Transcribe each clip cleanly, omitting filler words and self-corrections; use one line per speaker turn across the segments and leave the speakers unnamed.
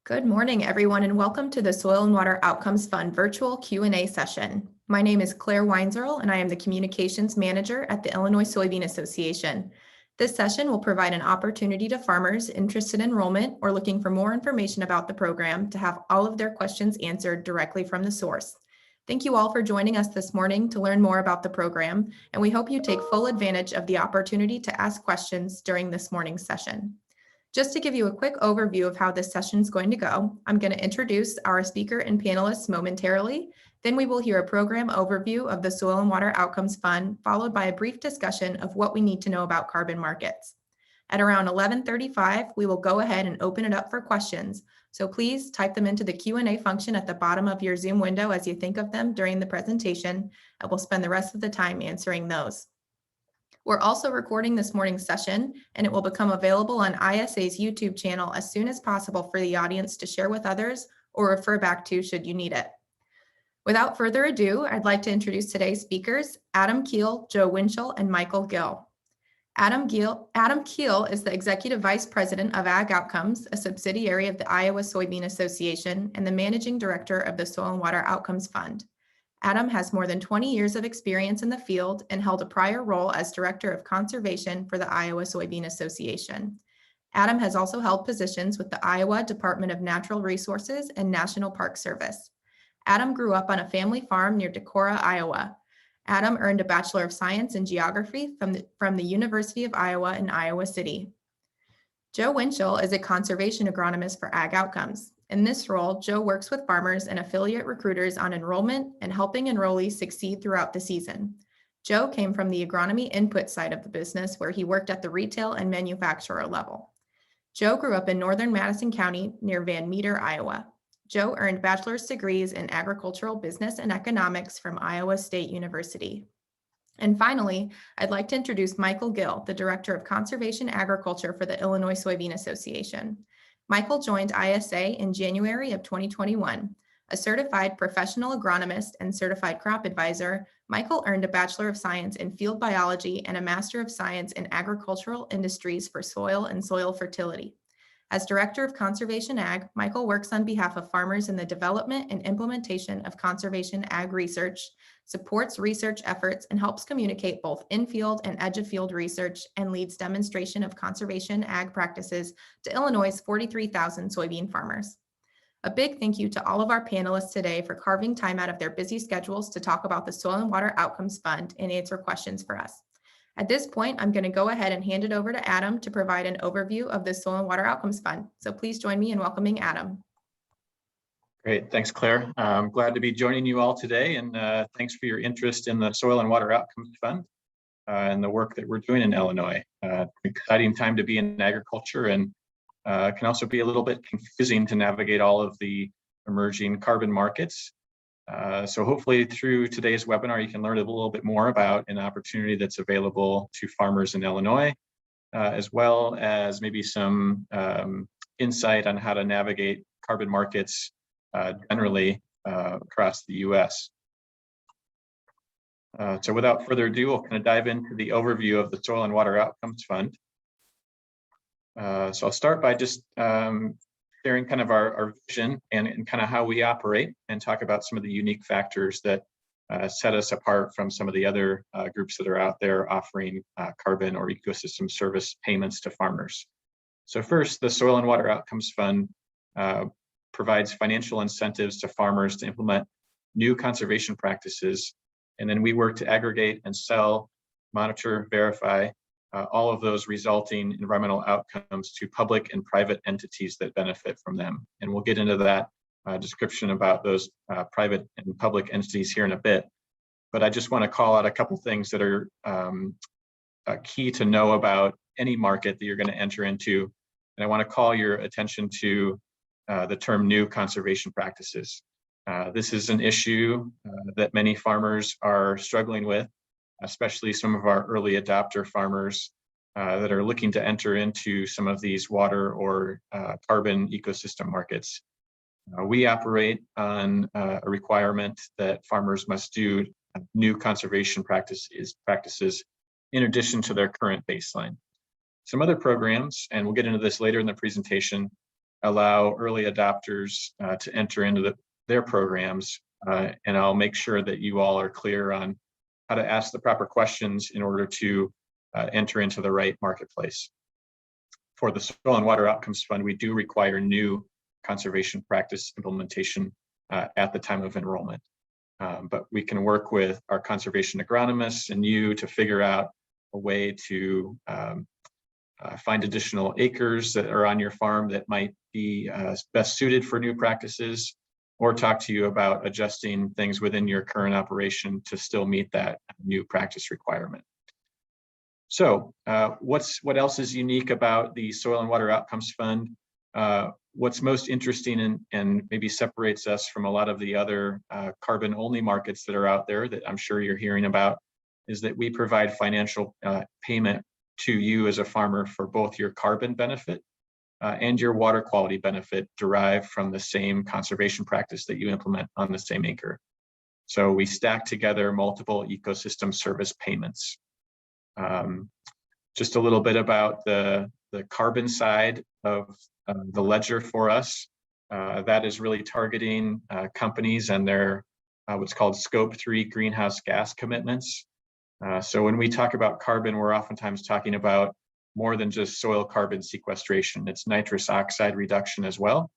Good morning, everyone, and welcome to the Soil and Water Outcomes Fund virtual Q&A session. My name is Claire Weinzerl, and I am the Communications Manager at the Illinois Soybean Association. This session will provide an opportunity to farmers interested in enrollment or looking for more information about the program to have all of their questions answered directly from the source. Thank you all for joining us this morning to learn more about the program, and we hope you take full advantage of the opportunity to ask questions during this morning's session. Just to give you a quick overview of how this session is going to go, I'm going to introduce our speaker and panelists momentarily. Then we will hear a program overview of the Soil and Water Outcomes Fund, followed by a brief discussion of what we need to know about carbon markets. At around 11:35, we will go ahead and open it up for questions. So please type them into the Q&A function at the bottom of your Zoom window as you think of them during the presentation, and we'll spend the rest of the time answering those. We're also recording this morning's session, and it will become available on ISA's YouTube channel as soon as possible for the audience to share with others or refer back to should you need it. Without further ado, I'd like to introduce today's speakers, Adam Kiel, Joe Winchell, and Michael Gill. Adam Kiel is the Executive Vice President of AgOutcomes, a subsidiary of the Iowa Soybean Association, and the Managing Director of the Soil and Water Outcomes Fund. Adam has more than 20 years of experience in the field and held a prior role as Director of Conservation for the Iowa Soybean Association. Adam has also held positions with the Iowa Department of Natural Resources and National Park Service. Adam grew up on a family farm near Decorah, Iowa. Adam earned a Bachelor of Science in Geography from the University of Iowa in Iowa City. Joe Winchell is a conservation agronomist for AgOutcomes. In this role, Joe works with farmers and affiliate recruiters on enrollment and helping enrollees succeed throughout the season. Joe came from the agronomy input side of the business, where he worked at the retail and manufacturer level. Joe grew up in northern Madison County near Van Meter, Iowa. Joe earned bachelor's degrees in agricultural business and economics from Iowa State University. And finally, I'd like to introduce Michael Gill, the Director of Conservation Agriculture for the Illinois Soybean Association. Michael joined ISA in January of 2021. A certified professional agronomist and certified crop advisor, Michael earned a Bachelor of Science in Field Biology and a Master of Science in Agricultural Industries for Soil and Soil Fertility. As Director of Conservation Ag, Michael works on behalf of farmers in the development and implementation of conservation ag research, supports research efforts, and helps communicate both in-field and edge-of-field research, and leads demonstration of conservation ag practices to Illinois' 43,000 soybean farmers. A big thank you to all of our panelists today for carving time out of their busy schedules to talk about the Soil and Water Outcomes Fund and answer questions for us. At this point, I'm going to go ahead and hand it over to Adam to provide an overview of the Soil and Water Outcomes Fund. So please join me in welcoming Adam.
Great, thanks, Claire. I'm glad to be joining you all today, and thanks for your interest in the Soil and Water Outcomes Fund and the work that we're doing in Illinois. Exciting time to be in agriculture, and can also be a little bit confusing to navigate all of the emerging carbon markets. So hopefully through today's webinar, you can learn a little bit more about an opportunity that's available to farmers in Illinois, as well as maybe some insight on how to navigate carbon markets generally across the US. So without further ado, we'll kind of dive into the overview of the Soil and Water Outcomes Fund. So I'll start by just sharing kind of our vision and kind of how we operate, and talk about some of the unique factors that set us apart from some of the other groups that are out there offering carbon or ecosystem service payments to farmers. So first, the Soil and Water Outcomes Fund provides financial incentives to farmers to implement new conservation practices, and then we work to aggregate and sell, monitor, verify all of those resulting environmental outcomes to public and private entities that benefit from them. And we'll get into that description about those private and public entities here in a bit. But I just want to call out a couple things that are key to know about any market that you're going to enter into. And I want to call your attention to the term new conservation practices. This is an issue that many farmers are struggling with, especially some of our early adopter farmers that are looking to enter into some of these water or carbon ecosystem markets. We operate on a requirement that farmers must do new conservation practices in addition to their current baseline. Some other programs, and we'll get into this later in the presentation, allow early adopters to enter into their programs. And I'll make sure that you all are clear on how to ask the proper questions in order to enter into the right marketplace. For the Soil and Water Outcomes Fund, we do require new conservation practice implementation at the time of enrollment. But we can work with our conservation agronomists and you to figure out a way to find additional acres that are on your farm that might be best suited for new practices, or talk to you about adjusting things within your current operation to still meet that new practice requirement. So what else is unique about the Soil and Water Outcomes Fund? What's most interesting and maybe separates us from a lot of the other carbon-only markets that are out there that I'm sure you're hearing about is that we provide financial payment to you as a farmer for both your carbon benefit and your water quality benefit derived from the same conservation practice that you implement on the same acre. So we stack together multiple ecosystem service payments. Just a little bit about the carbon side of the ledger for us. That is really targeting companies and their what's called Scope 3 greenhouse gas commitments. So when we talk about carbon, we're oftentimes talking about more than just soil carbon sequestration. It's nitrous oxide reduction as well.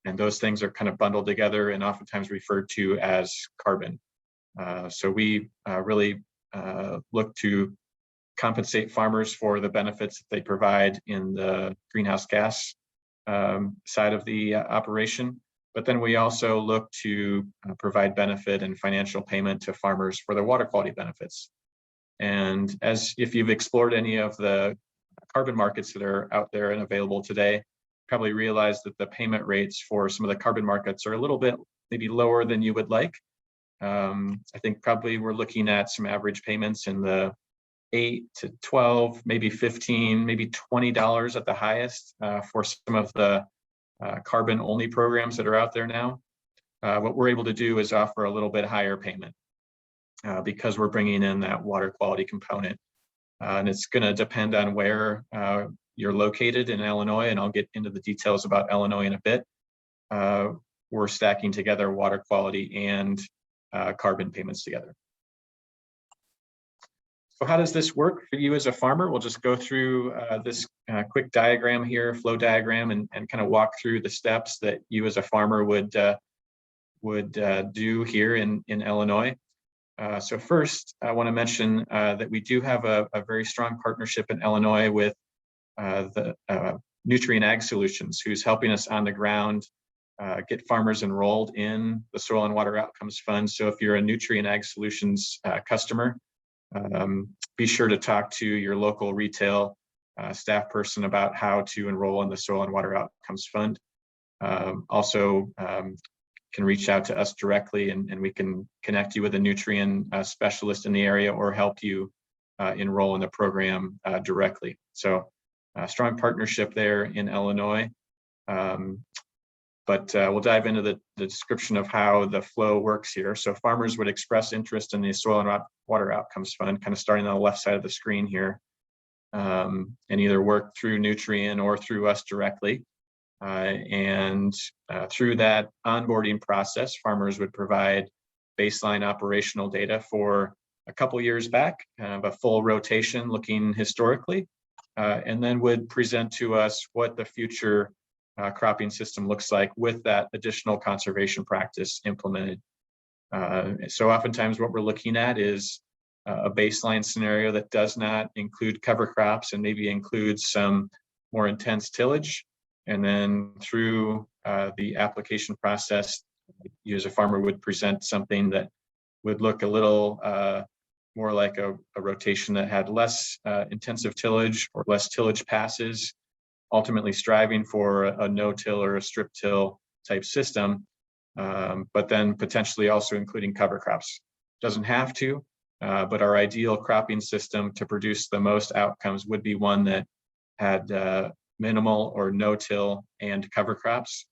And those things are kind of bundled together and oftentimes referred to as carbon. So we really look to compensate farmers for the benefits that they provide in the greenhouse gas side of the operation. But then we also look to provide benefit and financial payment to farmers for their water quality benefits. And as if you've explored any of the carbon markets that are out there and available today, probably realize that the payment rates for some of the carbon markets are a little bit maybe lower than you would like. I think probably we're looking at some average payments in the 8 to 12, maybe 15, maybe $20 at the highest for some of the carbon only programs that are out there now. What we're able to do is offer a little bit higher payment because we're bringing in that water quality component. And it's going to depend on where you're located in Illinois, and I'll get into the details about Illinois in a bit. We're stacking together water quality and carbon payments together. So how does this work for you as a farmer? We'll just go through this quick diagram here, flow diagram, and kind of walk through the steps that you as a farmer would do here in Illinois. So first, I want to mention that we do have a very strong partnership in Illinois with the Nutrient Ag Solutions, who's helping us on the ground get farmers enrolled in the Soil and Water Outcomes Fund. So if you're a Nutrient Ag Solutions customer, be sure to talk to your local retail staff person about how to enroll in the Soil and Water Outcomes Fund. Also, can reach out to us directly and we can connect you with a nutrient specialist in the area or help you enroll in the program directly. So strong partnership there in Illinois. But we'll dive into the description of how the flow works here. So farmers would express interest in the Soil and Water Outcomes Fund, kind of starting on the left side of the screen here, and either work through Nutrien or through us directly. Through that onboarding process, farmers would provide baseline operational data for a couple years back, kind of a full rotation looking historically, and then would present to us what the future cropping system looks like with that additional conservation practice implemented. So oftentimes what we're looking at is a baseline scenario that does not include cover crops and maybe includes some more intense tillage. And then through the application process, you as a farmer would present something that would look a little more like a rotation that had less intensive tillage or less tillage passes, ultimately striving for a no-till or a strip-till type system, but then potentially also including cover crops. Doesn't have to, but our ideal cropping system to produce the most outcomes would be one that had minimal or no-till and cover crops.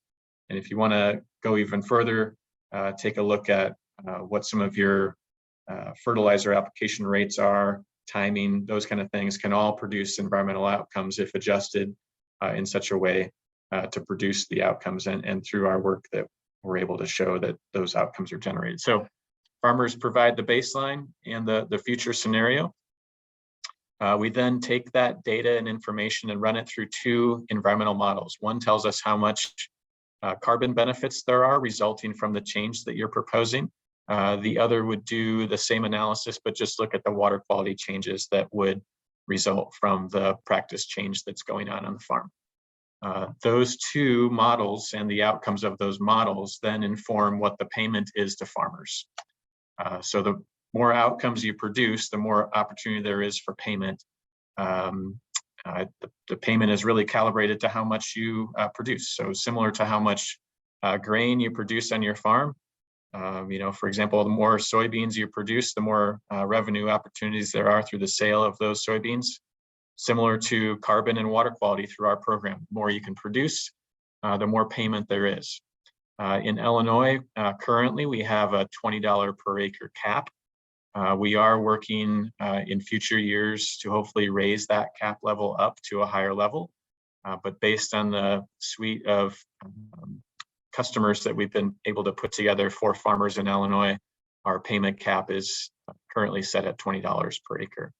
And if you want to go even further, take a look at what some of your fertilizer application rates are, timing, those kind of things can all produce environmental outcomes if adjusted in such a way to produce the outcomes, and through our work that we're able to show that those outcomes are generated. So farmers provide the baseline and the future scenario. We then take that data and information and run it through two environmental models. One tells us how much carbon benefits there are resulting from the change that you're proposing. The other would do the same analysis, but just look at the water quality changes that would result from the practice change that's going on the farm. Those two models and the outcomes of those models then inform what the payment is to farmers. So the more outcomes you produce, the more opportunity there is for payment. The payment is really calibrated to how much you produce. So similar to how much grain you produce on your farm. For example, the more soybeans you produce, the more revenue opportunities there are through the sale of those soybeans. Similar to carbon and water quality through our program, the more you can produce, the more payment there is. In Illinois, currently we have a $20 per acre cap. We are working in future years to hopefully raise that cap level up to a higher level. But based on the suite of customers that we've been able to put together for farmers in Illinois, our payment cap is currently set at $20 per acre.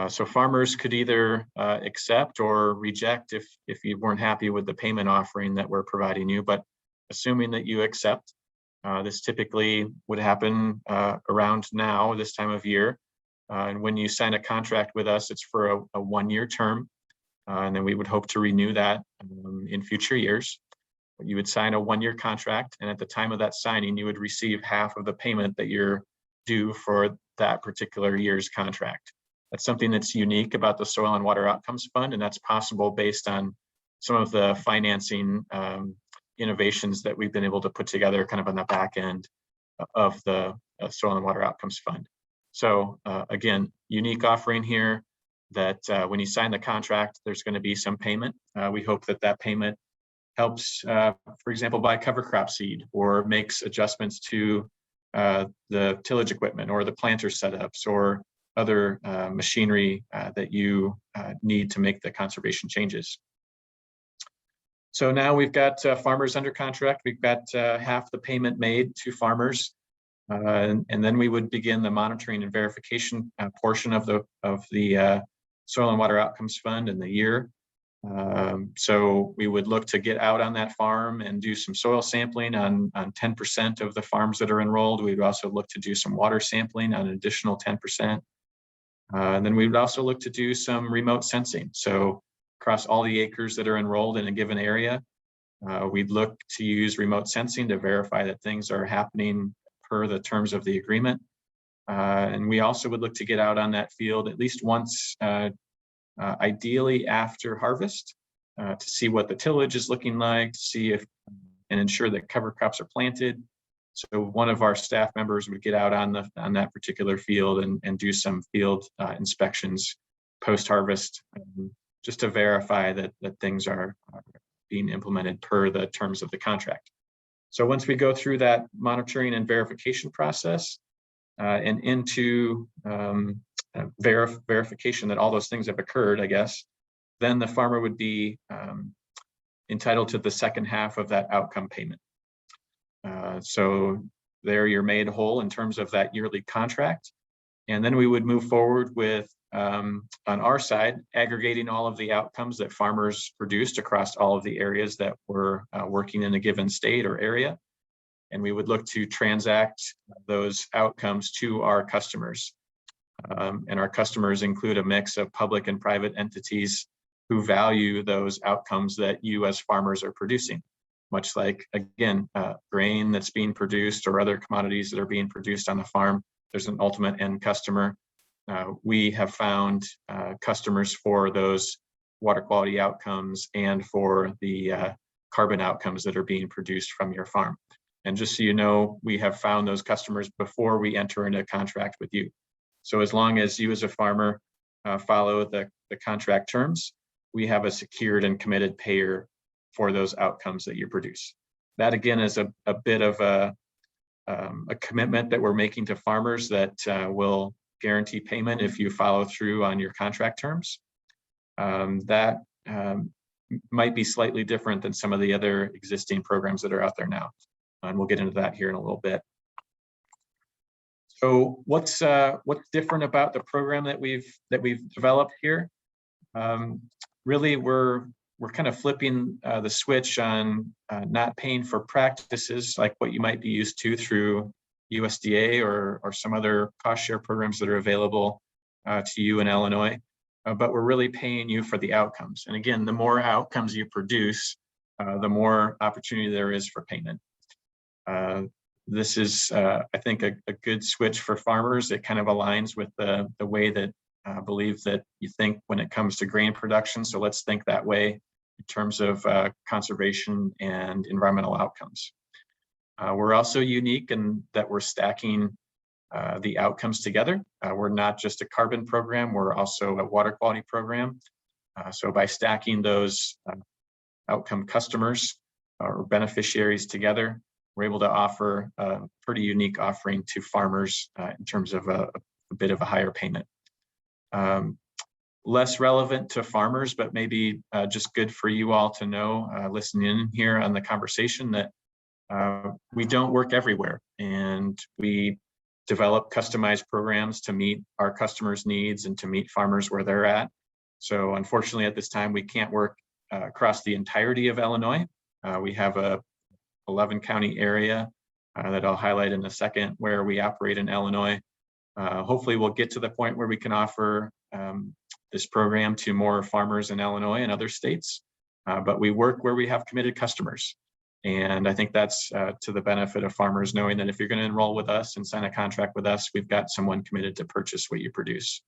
So farmers could either accept or reject if you weren't happy with the payment offering that we're providing you. But assuming that you accept, this typically would happen around now, this time of year. And when you sign a contract with us, it's for a one-year term. And then we would hope to renew that in future years. But you would sign a one-year contract, and at the time of that signing, you would receive half of the payment that you're due for that particular year's contract. That's something that's unique about the Soil and Water Outcomes Fund, and that's possible based on some of the financing innovations that we've been able to put together kind of on the back end of the Soil and Water Outcomes Fund. So again, unique offering here that when you sign the contract, there's going to be some payment. We hope that that payment helps, for example, buy cover crop seed or makes adjustments to the tillage equipment or the planter setups or other machinery that you need to make the conservation changes. So now we've got farmers under contract. We've got half the payment made to farmers, and then we would begin the monitoring and verification portion of the Soil and Water Outcomes Fund in the year. So we would look to get out on that farm and do some soil sampling on 10% of the farms that are enrolled. We'd also look to do some water sampling on an additional 10%. And then we would also look to do some remote sensing. So across all the acres that are enrolled in a given area, we'd look to use remote sensing to verify that things are happening per the terms of the agreement. And we also would look to get out on that field at least once, ideally after harvest, to see what the tillage is looking like, to see if and ensure that cover crops are planted. So one of our staff members would get out on that particular field and do some field inspections post-harvest, just to verify that things are being implemented per the terms of the contract. So once we go through that monitoring and verification process and into verification that all those things have occurred, I guess, then the farmer would be entitled to the second half of that outcome payment. So there you're made whole in terms of that yearly contract. And then we would move forward with, on our side, aggregating all of the outcomes that farmers produced across all of the areas that were working in a given state or area. And we would look to transact those outcomes to our customers. And our customers include a mix of public and private entities who value those outcomes that you as farmers are producing. Much like, again, grain that's being produced or other commodities that are being produced on the farm, there's an ultimate end customer. We have found customers for those water quality outcomes and for the carbon outcomes that are being produced from your farm. And just so you know, we have found those customers before we enter into a contract with you. So as long as you as a farmer follow the contract terms, we have a secured and committed payer for those outcomes that you produce. That again is a bit of a commitment that we're making to farmers that will guarantee payment if you follow through on your contract terms. That might be slightly different than some of the other existing programs that are out there now. And we'll get into that here in a little bit. So what's different about the program that we've developed here? Really, we're kind of flipping the switch on not paying for practices like what you might be used to through USDA or some other cost share programs that are available to you in Illinois, but we're really paying you for the outcomes. And again, the more outcomes you produce, the more opportunity there is for payment. This is, I think, a good switch for farmers. It kind of aligns with the way that I believe that you think when it comes to grain production. So let's think that way in terms of conservation and environmental outcomes. We're also unique in that we're stacking the outcomes together. We're not just a carbon program, we're also a water quality program. So by stacking those outcome customers or beneficiaries together, we're able to offer a pretty unique offering to farmers in terms of a bit of a higher payment. Less relevant to farmers, but maybe just good for you all to know, listening in here on the conversation, that we don't work everywhere, and we develop customized programs to meet our customers' needs and to meet farmers where they're at. So unfortunately, at this time, we can't work across the entirety of Illinois. We have a 11 county area that I'll highlight in a second where we operate in Illinois. Hopefully we'll get to the point where we can offer this program to more farmers in Illinois and other states, but we work where we have committed customers. And I think that's to the benefit of farmers, knowing that if you're going to enroll with us and sign a contract with us, we've got someone committed to purchase what you produce.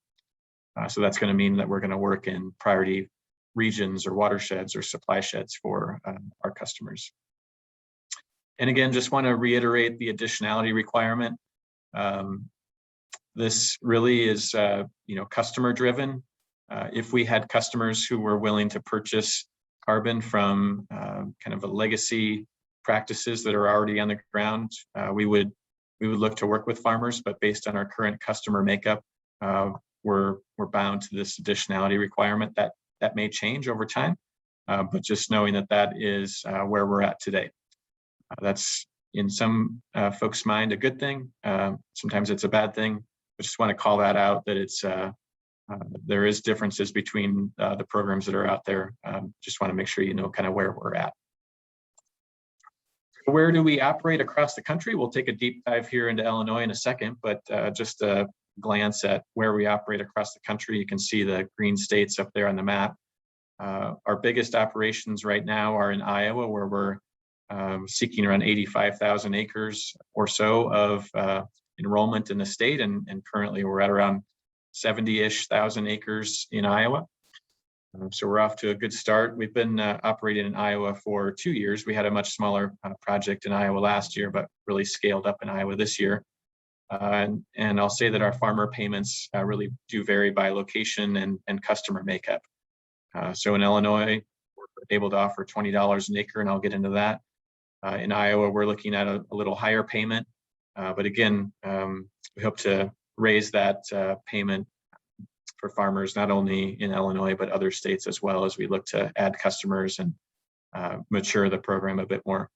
So that's going to mean that we're going to work in priority regions or watersheds or supply sheds for our customers. And again, just want to reiterate the additionality requirement. This really is, customer driven. If we had customers who were willing to purchase carbon from kind of a legacy practices that are already on the ground, we would look to work with farmers. But based on our current customer makeup, we're bound to this additionality requirement. That may change over time, but just knowing that is where we're at today. That's in some folks' mind a good thing. Sometimes it's a bad thing. I just want to call that out, that it's there is differences between the programs that are out there. Just want to make sure you know kind of where we're at. Where do we operate across the country? We'll take a deep dive here into Illinois in a second, but just a glance at where we operate across the country. You can see the green states up there on the map. Our biggest operations right now are in Iowa, where we're seeking around 85,000 acres or so of enrollment in the state, and currently we're at around 70-ish thousand acres in Iowa. So we're off to a good start. We've been operating in Iowa for 2 years. We had a much smaller project in Iowa last year, but really scaled up in Iowa this year. And I'll say that our farmer payments really do vary by location and customer makeup. So in Illinois, we're able to offer $20 an acre, and I'll get into that. In Iowa, we're looking at a little higher payment, but again, we hope to raise that payment for farmers, not only in Illinois, but other states as well, as we look to add customers and mature the program a bit more.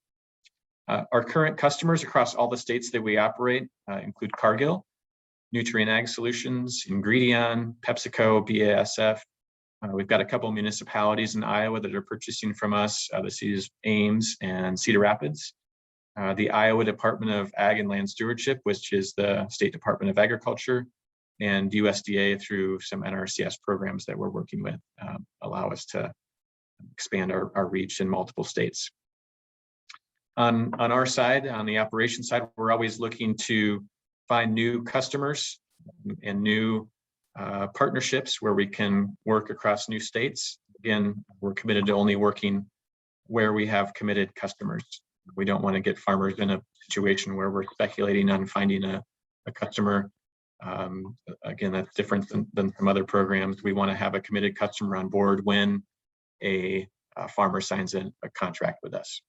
Our current customers across all the states that we operate include Cargill, Nutrient Ag Solutions, Ingredion, PepsiCo, BASF. We've got a couple of municipalities in Iowa that are purchasing from us. This is Ames and Cedar Rapids. The Iowa Department of Ag and Land Stewardship, which is the State Department of Agriculture, and USDA through some NRCS programs that we're working with allow us to expand our reach in multiple states. On our side, on the operations side, we're always looking to find new customers and new partnerships where we can work across new states. Again, we're committed to only working where we have committed customers. We don't want to get farmers in a situation where we're speculating on finding a customer. Again, that's different than some other programs. We want to have a committed customer on board when a farmer signs a contract with us.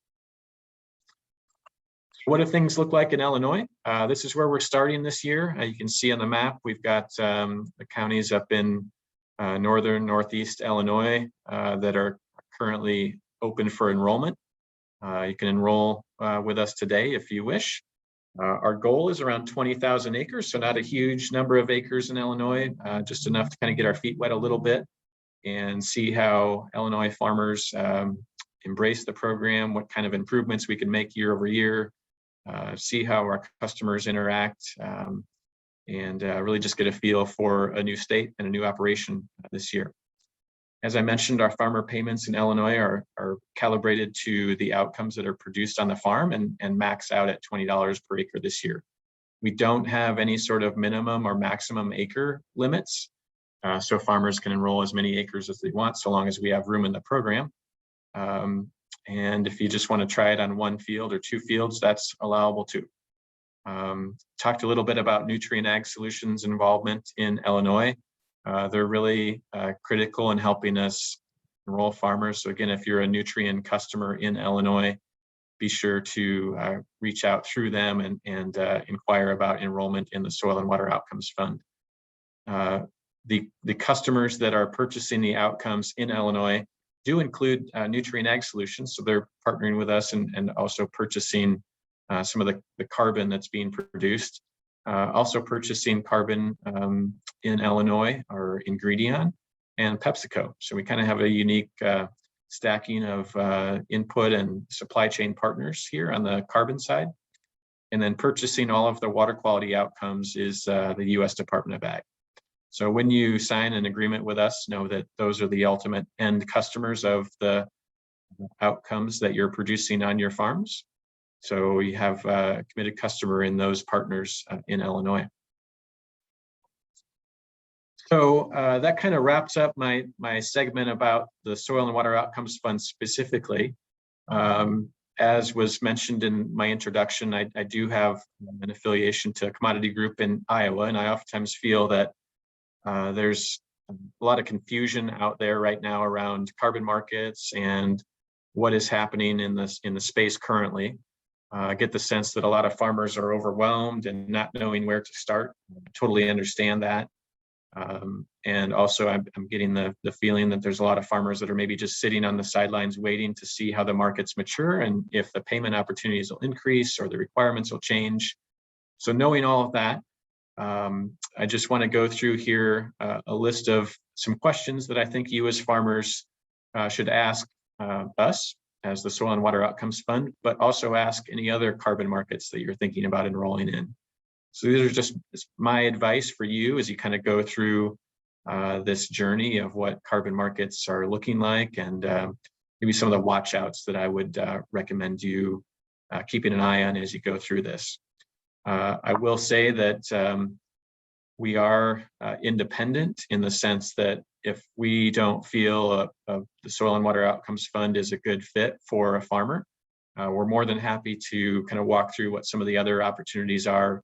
What do things look like in Illinois? This is where we're starting this year. You can see on the map, we've got the counties up in northern, northeast Illinois that are currently open for enrollment. You can enroll with us today if you wish. Our goal is around 20,000 acres, so not a huge number of acres in Illinois, just enough to kind of get our feet wet a little bit and see how Illinois farmers embrace the program, what kind of improvements we can make year over year, see how our customers interact, and really just get a feel for a new state and a new operation this year. As I mentioned, our farmer payments in Illinois are calibrated to the outcomes that are produced on the farm and max out at $20 per acre this year. We don't have any sort of minimum or maximum acre limits, so farmers can enroll as many acres as they want, so long as we have room in the program. And if you just want to try it on one field or two fields, that's allowable too. Talked a little bit about Nutrient Ag Solutions involvement in Illinois. They're really critical in helping us enroll farmers. So again, if you're a Nutrient customer in Illinois, be sure to reach out through them and inquire about enrollment in the Soil and Water Outcomes Fund. The customers that are purchasing the outcomes in Illinois do include Nutrient Ag Solutions, so they're partnering with us and also purchasing some of the carbon that's being produced. Also purchasing carbon in Illinois or Ingredion and PepsiCo. So we kind of have a unique stacking of input and supply chain partners here on the carbon side. And then purchasing all of the water quality outcomes is the U.S. Department of Ag. So when you sign an agreement with us, know that those are the ultimate end customers of the outcomes that you're producing on your farms. So you have a committed customer in those partners in Illinois. So that kind of wraps up my segment about the Soil and Water Outcomes Fund specifically. As was mentioned in my introduction, I do have an affiliation to a commodity group in Iowa, and I oftentimes feel that there's a lot of confusion out there right now around carbon markets and what is happening in the space currently. I get the sense that a lot of farmers are overwhelmed and not knowing where to start. I totally understand that. And also I'm getting the feeling that there's a lot of farmers that are maybe just sitting on the sidelines waiting to see how the markets mature and if the payment opportunities will increase or the requirements will change. So knowing all of that, I just want to go through here a list of some questions that I think you as farmers should ask us as the Soil and Water Outcomes Fund, but also ask any other carbon markets that you're thinking about enrolling in. So these are just my advice for you as you kind of go through this journey of what carbon markets are looking like and maybe some of the watch outs that I would recommend you keeping an eye on as you go through this. I will say that we are independent in the sense that if we don't feel the Soil and Water Outcomes Fund is a good fit for a farmer, we're more than happy to kind of walk through what some of the other opportunities are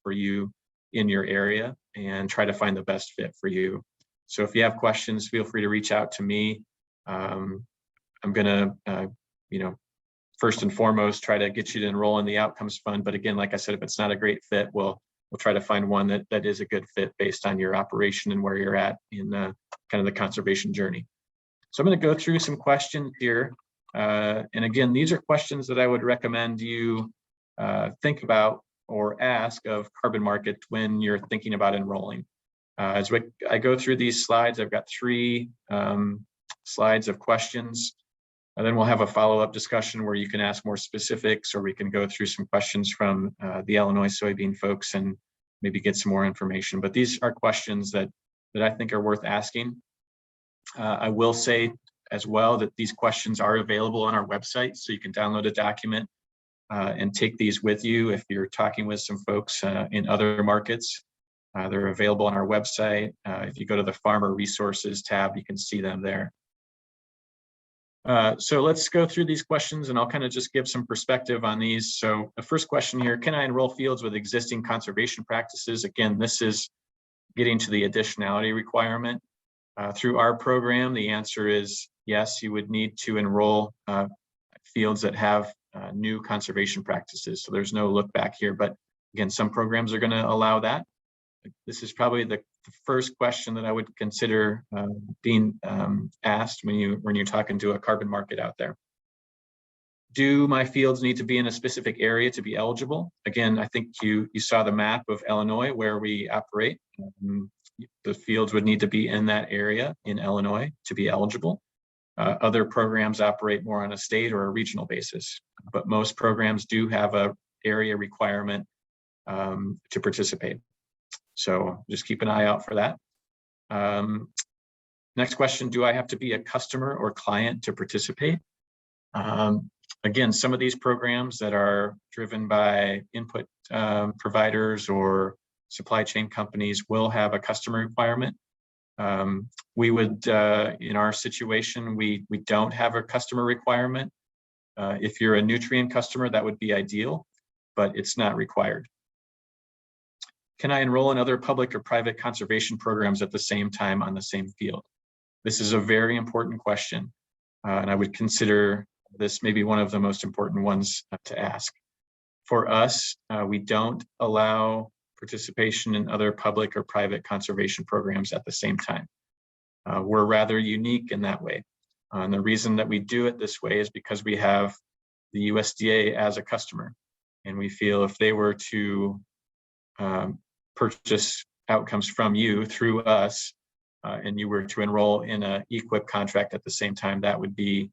for you in your area and try to find the best fit for you. So if you have questions, feel free to reach out to me. I'm going to, first and foremost, try to get you to enroll in the Outcomes Fund. But again, like I said, if it's not a great fit, we'll try to find one that is a good fit based on your operation and where you're at in kind of the conservation journey. So I'm going to go through some questions here. And again, these are questions that I would recommend you think about or ask of carbon market when you're thinking about enrolling. As I go through these slides, I've got 3 slides of questions. And then we'll have a follow-up discussion where you can ask more specifics, or we can go through some questions from the Illinois soybean folks and maybe get some more information. But these are questions that I think are worth asking. I will say as well that these questions are available on our website, so you can download a document and take these with you if you're talking with some folks in other markets. They're available on our website. If you go to the Farmer Resources tab, you can see them there. So let's go through these questions and I'll kind of just give some perspective on these. So the first question here, can I enroll fields with existing conservation practices? Again, this is getting to the additionality requirement. Through our program, the answer is yes, you would need to enroll fields that have new conservation practices. So there's no look back here, but again, some programs are going to allow that. this is probably the first question that I would consider being asked when you're talking to a carbon market out there. Do my fields need to be in a specific area to be eligible? Again, I think you saw the map of Illinois where we operate. The fields would need to be in that area in Illinois to be eligible. Other programs operate more on a state or a regional basis, but most programs do have a area requirement to participate. So just keep an eye out for that. Next question, do I have to be a customer or client to participate? Again, some of these programs that are driven by input providers or supply chain companies will have a customer requirement. We would, in our situation, we don't have a customer requirement. If you're a nutrient customer, that would be ideal, but it's not required. Can I enroll in other public or private conservation programs at the same time on the same field? This is a very important question, and I would consider this maybe one of the most important ones to ask. For us, we don't allow participation in other public or private conservation programs at the same time. We're rather unique in that way. And the reason that we do it this way is because we have the USDA as a customer. And we feel if they were to purchase outcomes from you through us, and you were to enroll in an EQIP contract at the same time, that would be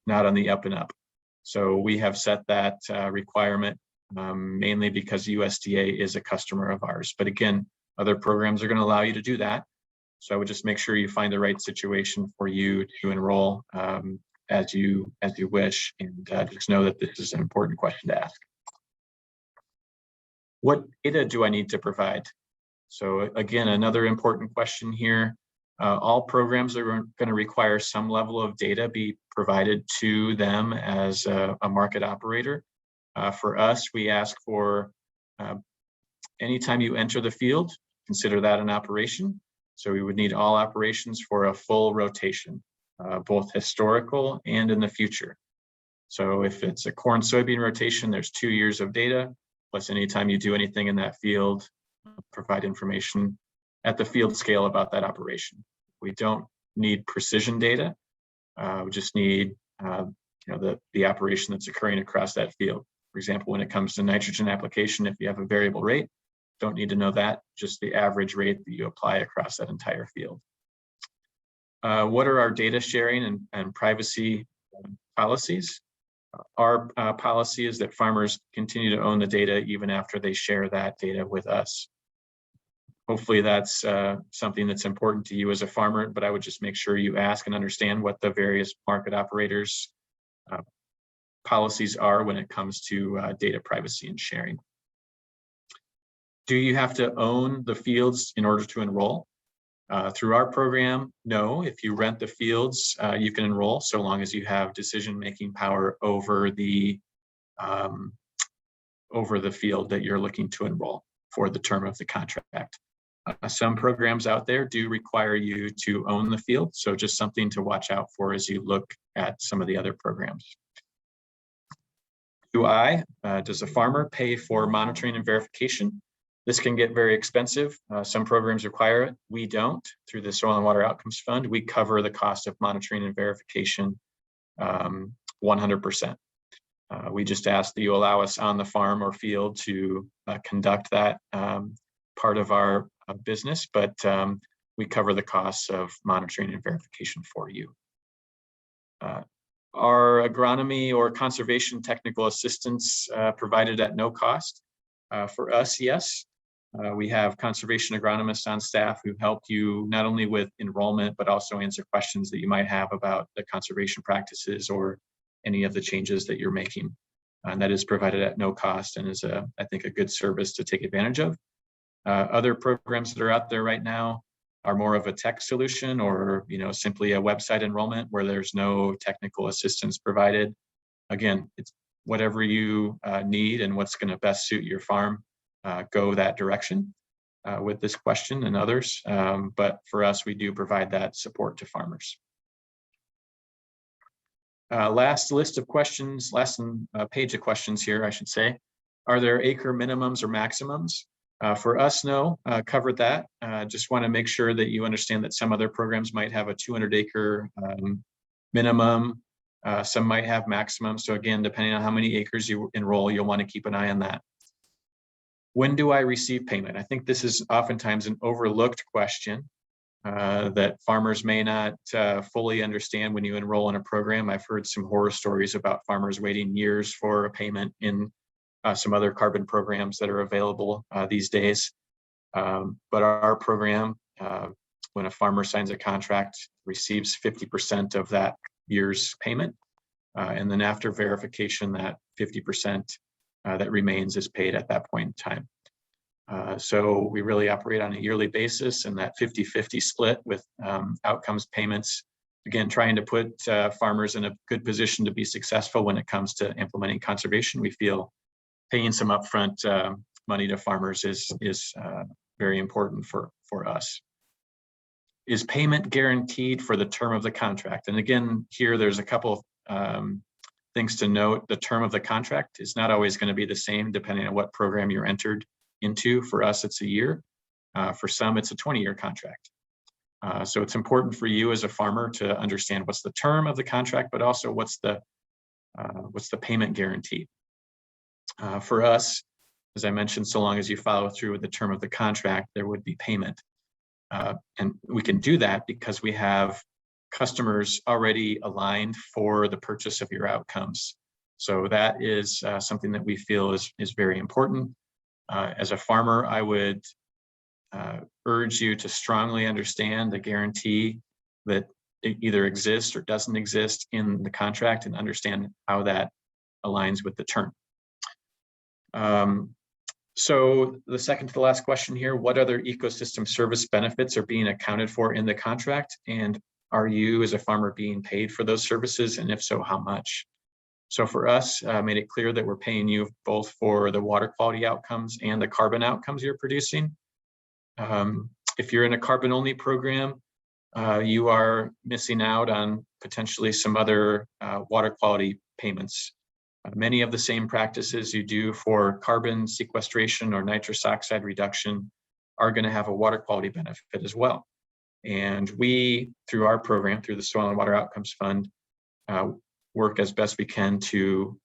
not on the up and up. So we have set that requirement mainly because USDA is a customer of ours. But again, other programs are going to allow you to do that. So I would just make sure you find the right situation for you to enroll as you wish, and just know that this is an important question to ask. What data do I need to provide? So again, another important question here. All programs are going to require some level of data be provided to them as a market operator. For us, we ask for anytime you enter the field, consider that an operation. So we would need all operations for a full rotation, both historical and in the future. So if it's a corn soybean rotation, there's 2 years of data, plus anytime you do anything in that field, provide information at the field scale about that operation. We don't need precision data. We just need the operation that's occurring across that field. For example, when it comes to nitrogen application, if you have a variable rate, don't need to know that, just the average rate that you apply across that entire field. What are our data sharing and privacy policies? Our policy is that farmers continue to own the data even after they share that data with us. Hopefully that's something that's important to you as a farmer, but I would just make sure you ask and understand what the various market operators' policies are when it comes to data privacy and sharing. Do you have to own the fields in order to enroll? Through our program, no. If you rent the fields, you can enroll so long as you have decision-making power over the field that you're looking to enroll for the term of the contract. Some programs out there do require you to own the field, so just something to watch out for as you look at some of the other programs. Does a farmer pay for monitoring and verification? This can get very expensive. Some programs require it. We don't. Through the Soil and Water Outcomes Fund, we cover the cost of monitoring and verification 100%. We just ask that you allow us on the farm or field to conduct that part of our business, but we cover the costs of monitoring and verification for you. Are agronomy or conservation technical assistance provided at no cost? For us, yes. We have conservation agronomists on staff who help you not only with enrollment, but also answer questions that you might have about the conservation practices or any of the changes that you're making. And that is provided at no cost and is, I think, a good service to take advantage of. Other programs that are out there right now are more of a tech solution or simply a website enrollment where there's no technical assistance provided. Again, it's whatever you need and what's going to best suit your farm. Go that direction with this question and others. But for us, we do provide that support to farmers. Last list of questions, last page of questions here, I should say. Are there acre minimums or maximums? For us, no, covered that. Just want to make sure that you understand that some other programs might have a 200-acre minimum. Some might have maximum. So again, depending on how many acres you enroll, you'll want to keep an eye on that. When do I receive payment? I think this is oftentimes an overlooked question that farmers may not fully understand when you enroll in a program. I've heard some horror stories about farmers waiting years for a payment in some other carbon programs that are available these days. But our program, when a farmer signs a contract, receives 50% of that year's payment. And then after verification, that 50% that remains is paid at that point in time. So we really operate on a yearly basis, and that 50-50 split with outcomes payments, again, trying to put farmers in a good position to be successful when it comes to implementing conservation. We feel paying some upfront money to farmers is very important for us. Is payment guaranteed for the term of the contract? And again, here there's a couple things to note. The term of the contract is not always going to be the same depending on what program you're entered into. For us, it's a year. For some, it's a 20-year contract. So it's important for you as a farmer to understand what's the term of the contract, but also what's the payment guarantee. For us, as I mentioned, so long as you follow through with the term of the contract, there would be payment. And we can do that because we have customers already aligned for the purchase of your outcomes. So that is something that we feel is very important. As a farmer, I would urge you to strongly understand the guarantee that it either exists or doesn't exist in the contract and understand how that aligns with the term. So the second to the last question here, what other ecosystem service benefits are being accounted for in the contract? And are you as a farmer being paid for those services? And if so, how much? So for us, made it clear that we're paying you both for the water quality outcomes and the carbon outcomes you're producing. If you're in a carbon only program, you are missing out on potentially some other water quality payments. Many of the same practices you do for carbon sequestration or nitrous oxide reduction are going to have a water quality benefit as well. And we, through our program, through the Soil and Water Outcomes Fund, work as best we can to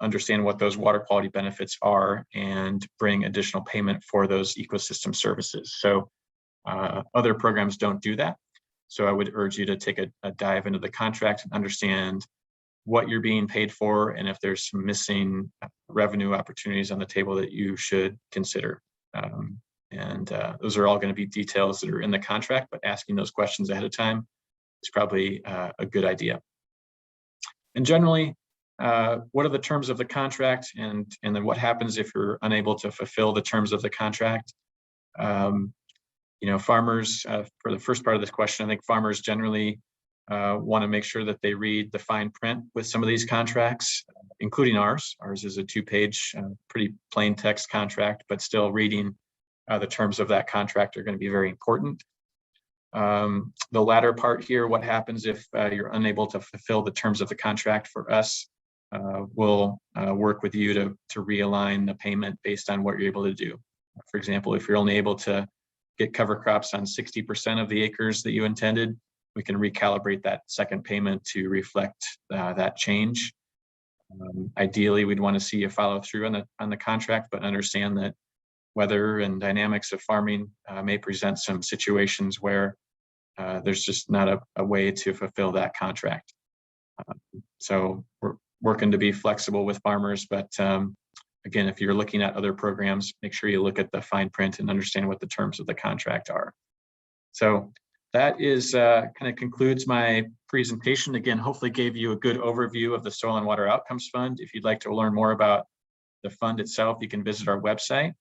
understand what those water quality benefits are and bring additional payment for those ecosystem services. So other programs don't do that. So I would urge you to take a dive into the contract and understand what you're being paid for, and if there's some missing revenue opportunities on the table that you should consider. Those are all going to be details that are in the contract, but asking those questions ahead of time is probably a good idea. And generally, what are the terms of the contract, and then what happens if you're unable to fulfill the terms of the contract? Farmers, for the first part of this question, I think farmers generally want to make sure that they read the fine print with some of these contracts, including ours. Ours is a 2-page, pretty plain text contract, but still reading the terms of that contract are going to be very important. The latter part here, what happens if you're unable to fulfill the terms of the contract? For us, we'll work with you to realign the payment based on what you're able to do. For example, if you're only able to get cover crops on 60% of the acres that you intended, we can recalibrate that second payment to reflect that change. Ideally, we'd want to see you follow through on the contract, but understand that weather and dynamics of farming may present some situations where there's just not a way to fulfill that contract. So we're working to be flexible with farmers, but again, if you're looking at other programs, make sure you look at the fine print and understand what the terms of the contract are. So that is kind of concludes my presentation. Again, hopefully gave you a good overview of the Soil and Water Outcomes Fund. If you'd like to learn more about the fund itself, you can visit our website.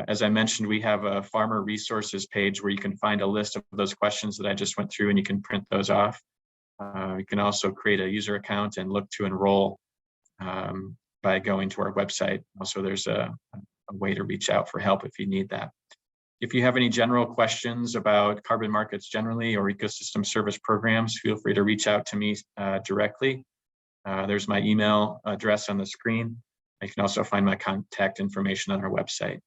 As I mentioned, we have a farmer resources page where you can find a list of those questions that I just went through, and you can print those off. You can also create a user account and look to enroll by going to our website. Also, there's a way to reach out for help if you need that. If you have any general questions about carbon markets generally or ecosystem service programs, feel free to reach out to me directly. There's my email address on the screen. You can also find my contact information on our website.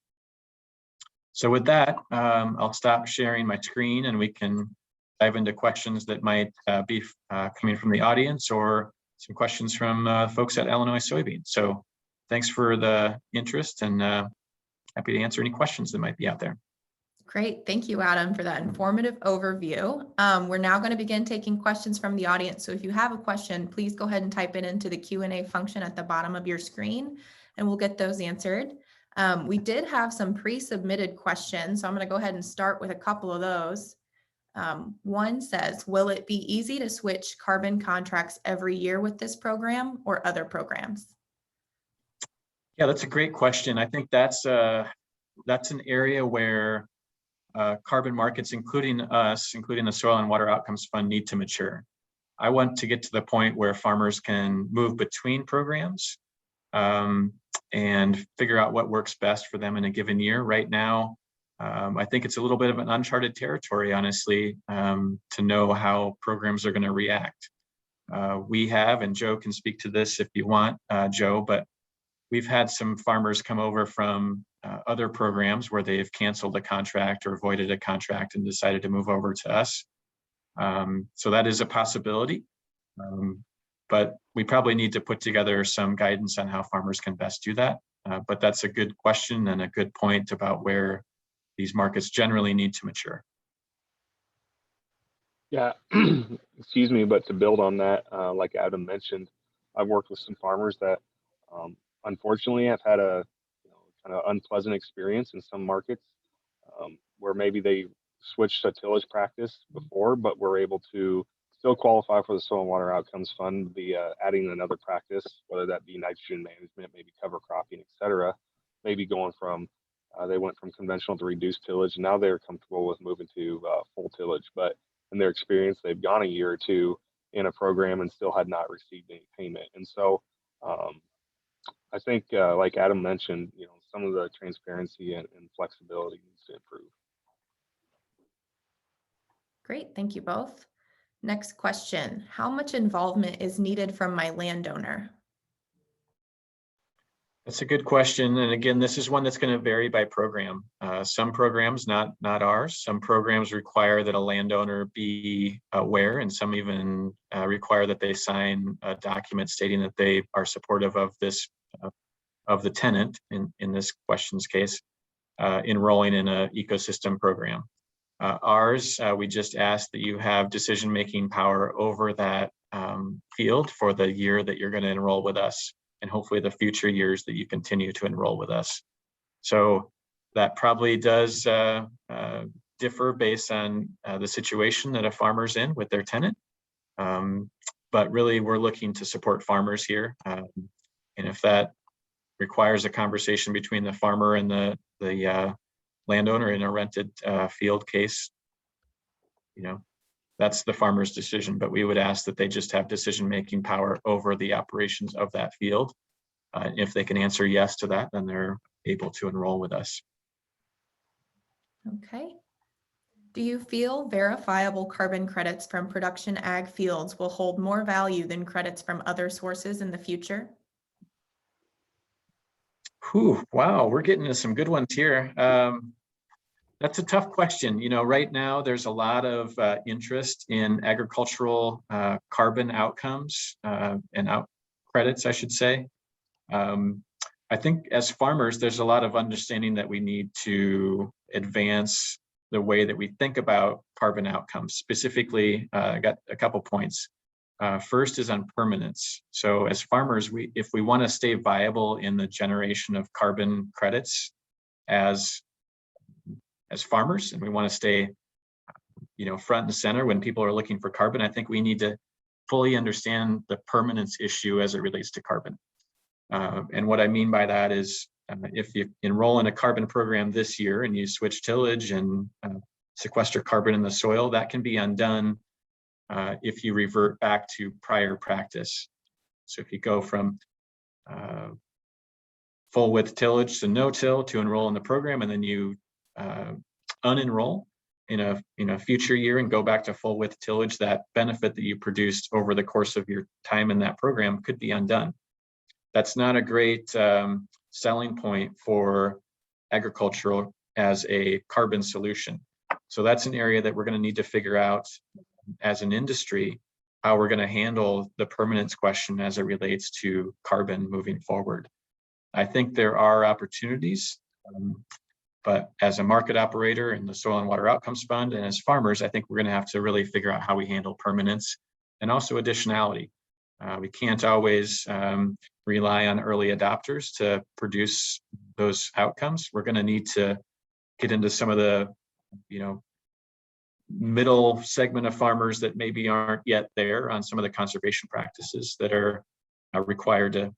So with that, I'll stop sharing my screen and we can dive into questions that might be coming from the audience or some questions from folks at Illinois Soybean. So thanks for the interest and happy to answer any questions that might be out there.
Great. Thank you, Adam, for that informative overview. We're now going to begin taking questions from the audience. So if you have a question, please go ahead and type it into the Q&A function at the bottom of your screen, and we'll get those answered. We did have some pre-submitted questions, so I'm going to go ahead and start with a couple of those. One says, will it be easy to switch carbon contracts every year with this program or other programs?
Yeah, that's a great question. I think that's an area where carbon markets, including us, including the Soil and Water Outcomes Fund, need to mature. I want to get to the point where farmers can move between programs and figure out what works best for them in a given year. Right now, I think it's a little bit of an uncharted territory, honestly, to know how programs are going to react. We have, and Joe can speak to this if you want, Joe, but we've had some farmers come over from other programs where they've canceled a contract or avoided a contract and decided to move over to us. So that is a possibility, but we probably need to put together some guidance on how farmers can best do that. But that's a good question and a good point about where these markets generally need to mature.
Yeah, excuse me, but to build on that, like Adam mentioned, I've worked with some farmers that unfortunately have had a kind of unpleasant experience in some markets where maybe they switched to tillage practice before, but were able to still qualify for the Soil and Water Outcomes Fund via adding another practice, whether that be nitrogen management, maybe cover cropping, etc. Maybe going from they went from conventional to reduced tillage, and now they're comfortable with moving to full tillage. But in their experience, they've gone a year or two in a program and still had not received any payment. And so I think, like Adam mentioned, some of the transparency and flexibility needs to improve.
Great, thank you both. Next question, how much involvement is needed from my landowner?
That's a good question. And again, this is one that's going to vary by program. Some programs, not ours, some programs require that a landowner be aware, and some even require that they sign a document stating that they are supportive of this, of the tenant, in this question's case, enrolling in an ecosystem program. Ours, we just ask that you have decision-making power over that field for the year that you're going to enroll with us, and hopefully the future years that you continue to enroll with us. So that probably does differ based on the situation that a farmer's in with their tenant. But really, we're looking to support farmers here. And if that requires a conversation between the farmer and the landowner in a rented field case, that's the farmer's decision, but we would ask that they just have decision-making power over the operations of that field. If they can answer yes to that, then they're able to enroll with us.
Okay. Do you feel verifiable carbon credits from production ag fields will hold more value than credits from other sources in the future?
Whew, wow, we're getting to some good ones here. That's a tough question. Right now there's a lot of interest in agricultural carbon outcomes and credits, I should say. I think as farmers, there's a lot of understanding that we need to advance the way that we think about carbon outcomes. Specifically, I got a couple points. First is on permanence. So as farmers, if we want to stay viable in the generation of carbon credits as farmers, and we want to stay, front and center when people are looking for carbon, I think we need to fully understand the permanence issue as it relates to carbon. And what I mean by that is if you enroll in a carbon program this year and you switch tillage and sequester carbon in the soil, that can be undone if you revert back to prior practice. So if you go from full width tillage to no-till to enroll in the program, and then you unenroll in a future year and go back to full width tillage, that benefit that you produced over the course of your time in that program could be undone. That's not a great selling point for agriculture as a carbon solution. So that's an area that we're going to need to figure out as an industry, how we're going to handle the permanence question as it relates to carbon moving forward. I think there are opportunities, but as a market operator in the Soil and Water Outcomes Fund and as farmers, I think we're going to have to really figure out how we handle permanence and also additionality. We can't always rely on early adopters to produce those outcomes. We're going to need to get into some of the, middle segment of farmers that maybe aren't yet there on some of the conservation practices that are required to,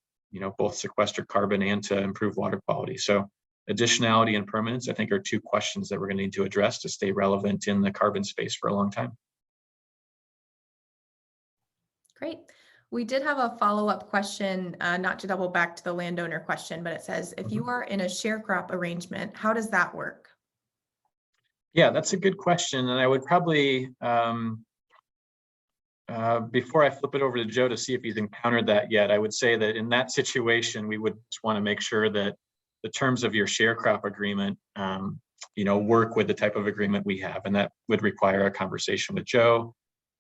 both sequester carbon and to improve water quality. So additionality and permanence, I think, are two questions that we're going to need to address to stay relevant in the carbon space for a long time.
Great. We did have a follow-up question, not to double back to the landowner question, but it says, if you are in a share crop arrangement, how does that work?
Yeah, that's a good question. And I would probably, before I flip it over to Joe to see if he's encountered that yet, I would say that in that situation, we would want to make sure that the terms of your share crop agreement, work with the type of agreement we have. And that would require a conversation with Joe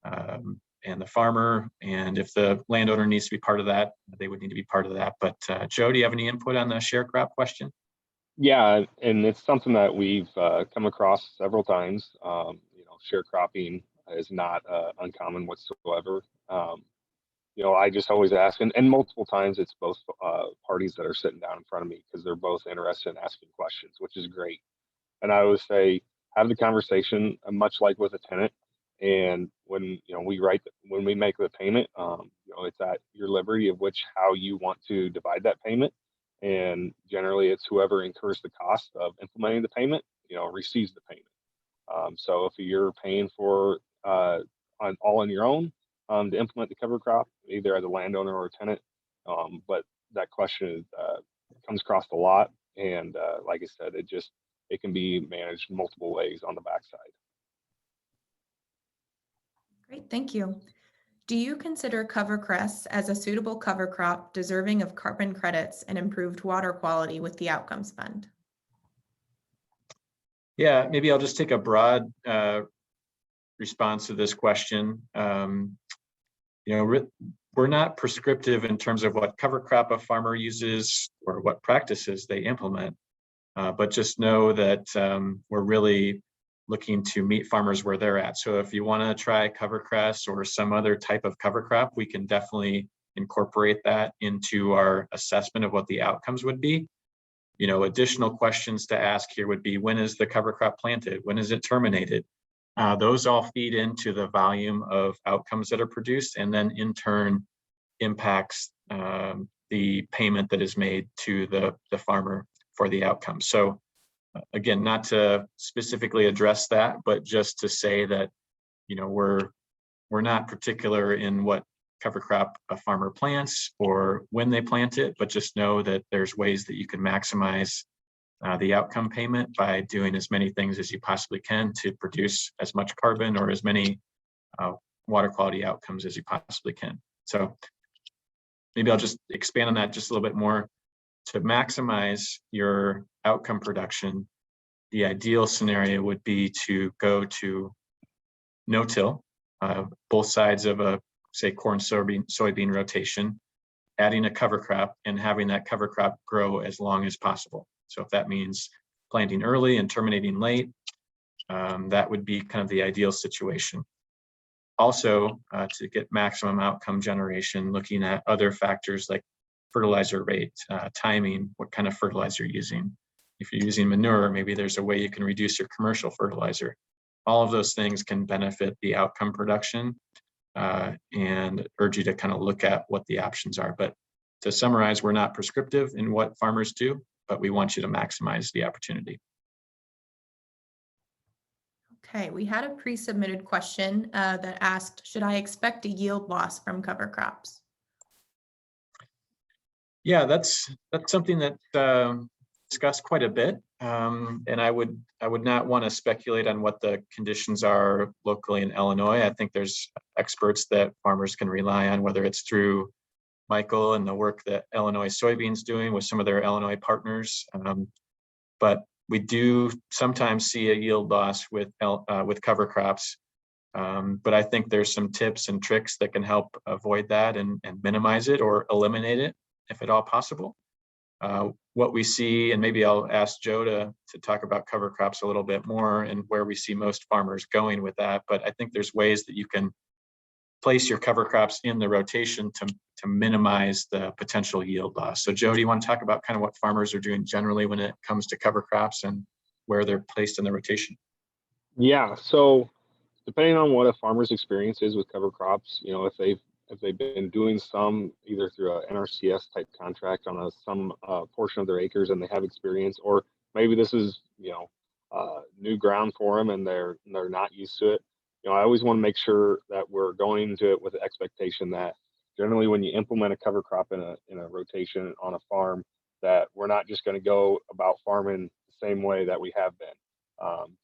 and the farmer. And if the landowner needs to be part of that, they would need to be part of that. But Joe, do you have any input on the share crop question?
Yeah, and it's something that we've come across several times. Share cropping is not uncommon whatsoever. I just always ask, and multiple times it's both parties that are sitting down in front of me because they're both interested in asking questions, which is great. And I always say, have the conversation much like with a tenant. And when when we make the payment, it's at your liberty of how you want to divide that payment. And generally, it's whoever incurs the cost of implementing the payment, receives the payment. So if you're paying for all on your own to implement the cover crop, either as a landowner or a tenant, but that question comes across a lot, and like I said, it can be managed multiple ways on the backside.
Great, thank you. Do you consider cover crests as a suitable cover crop deserving of carbon credits and improved water quality with the Outcomes Fund?
Yeah, maybe I'll just take a broad response to this question. We're not prescriptive in terms of what cover crop a farmer uses or what practices they implement, but just know that we're really looking to meet farmers where they're at. So if you want to try cover cress or some other type of cover crop, we can definitely incorporate that into our assessment of what the outcomes would be. Additional questions to ask here would be, when is the cover crop planted? When is it terminated? Those all feed into the volume of outcomes that are produced, and then in turn impacts the payment that is made to the farmer for the outcome. So again, not to specifically address that, but just to say that, we're not particular in what cover crop a farmer plants or when they plant it, but just know that there's ways that you can maximize the outcome payment by doing as many things as you possibly can to produce as much carbon or as many water quality outcomes as you possibly can. So maybe I'll just expand on that just a little bit more. To maximize your outcome production, the ideal scenario would be to go to no-till, both sides of a, say, corn, soybean rotation, adding a cover crop and having that cover crop grow as long as possible. So if that means planting early and terminating late, that would be kind of the ideal situation. Also, to get maximum outcome generation, looking at other factors like fertilizer rate, timing, what kind of fertilizer you're using. If you're using manure, maybe there's a way you can reduce your commercial fertilizer. All of those things can benefit the outcome production, and urge you to kind of look at what the options are. But to summarize, we're not prescriptive in what farmers do, but we want you to maximize the opportunity.
Okay, we had a pre-submitted question that asked, should I expect a yield loss from cover crops?
Yeah, that's something that discussed quite a bit, and I would not want to speculate on what the conditions are locally in Illinois. I think there's experts that farmers can rely on, whether it's through Michael and the work that Illinois Soybean's doing with some of their Illinois partners. But We do sometimes see a yield loss with cover crops, but I think there's some tips and tricks that can help avoid that and minimize it or eliminate it if at all possible. What we see, and maybe I'll ask Joe to talk about cover crops a little bit more and where we see most farmers going with that. But I think there's ways that you can place your cover crops in the rotation to minimize the potential yield loss. So Joe, do you want to talk about kind of what farmers are doing generally when it comes to cover crops and where they're placed in the rotation?
Yeah, so depending on what a farmer's experience is with cover crops, if they've been doing some either through a NRCS type contract on some portion of their acres and they have experience, or maybe this is new ground for them and they're not used to it. I always want to make sure that we're going into it with the expectation that generally when you implement a cover crop in a rotation on a farm, that we're not just going to go about farming the same way that we have been.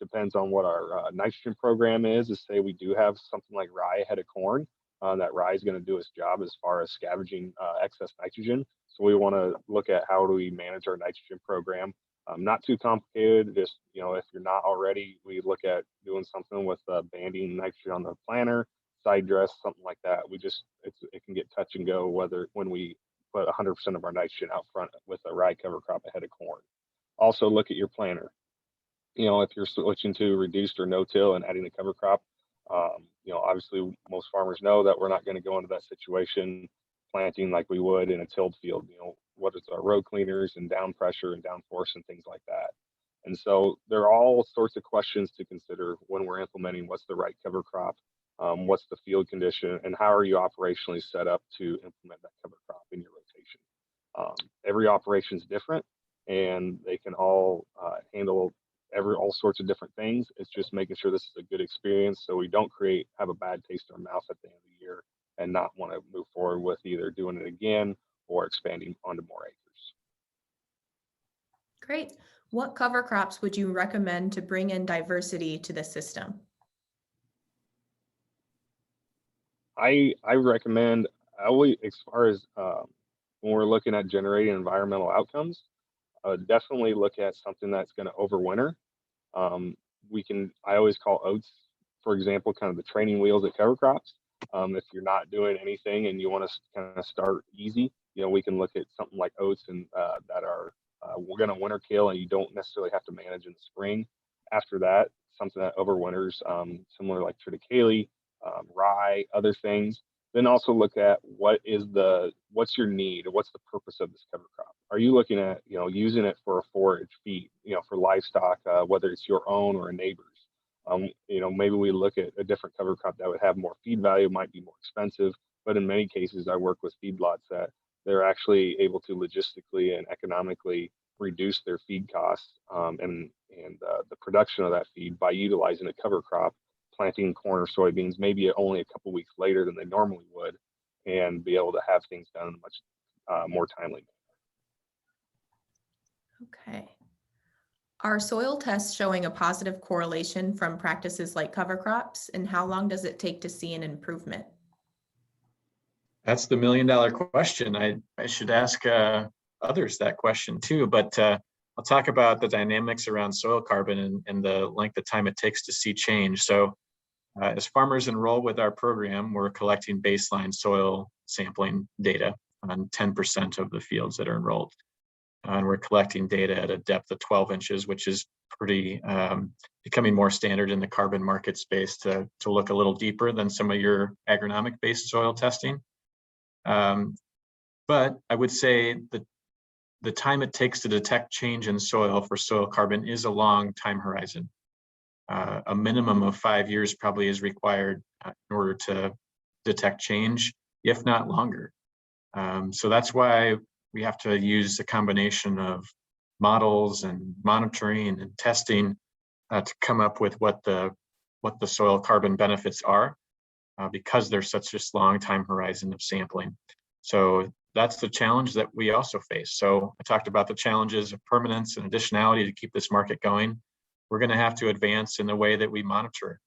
Depends on what our nitrogen program is. Say we do have something like rye ahead of corn, that rye is going to do its job as far as scavenging excess nitrogen. So we want to look at how do we manage our nitrogen program. Not too complicated. Just if you're not already, we look at doing something with banding nitrogen on the planter, side dress, something like that. It can get touch and go when we put 100% of our nitrogen out front with a rye cover crop ahead of corn. Also look at your planter. If you're switching to reduced or no-till and adding a cover crop, obviously most farmers know that we're not going to go into that situation planting like we would in a tilled field. What is our row cleaners and down pressure and down force and things like that. And so there are all sorts of questions to consider when we're implementing what's the right cover crop, what's the field condition, and how are you operationally set up to implement that cover crop in your rotation. Every operation is different, and they can all handle all sorts of different things. It's just making sure this is a good experience so we don't have a bad taste in our mouth at the end of the year and not want to move forward with either doing it again or expanding onto more acres.
Great. What cover crops would you recommend to bring in diversity to the system?
I recommend always, as far as when we're looking at generating environmental outcomes, definitely look at something that's going to overwinter. I always call oats, for example, kind of the training wheels at cover crops. If you're not doing anything and you want to kind of start easy, we can look at something like oats and that are we're going to winter kill, and you don't necessarily have to manage in the spring. After that, something that overwinters, similar like triticale, rye, other things. Then also look at what's your need, what's the purpose of this cover crop. Are you looking at using it for a forage feed, for livestock, whether it's your own or a neighbor's. Maybe we look at a different cover crop that would have more feed value, might be more expensive, but in many cases I work with feedlots that they're actually able to logistically and economically reduce their feed costs and the production of that feed by utilizing a cover crop, planting corn or soybeans maybe only a couple weeks later than they normally would, and be able to have things done in a much more timely manner.
Okay. Are soil tests showing a positive correlation from practices like cover crops, and how long does it take to see an improvement?
That's the $1 million question. I should ask others that question too, but I'll talk about the dynamics around soil carbon and the length of time it takes to see change. So as farmers enroll with our program, we're collecting baseline soil sampling data on 10% of the fields that are enrolled. And we're collecting data at a depth of 12 inches, which is pretty becoming more standard in the carbon market space to look a little deeper than some of your agronomic-based soil testing. But I would say that the time it takes to detect change in soil for soil carbon is a long time horizon. A minimum of 5 years probably is required in order to detect change, if not longer. So that's why we have to use a combination of models and monitoring and testing to come up with what the soil carbon benefits are, because there's such this long time horizon of sampling. So that's the challenge that we also face. So I talked about the challenges of permanence and additionality to keep this market going. We're going to have to advance in the way that we monitor,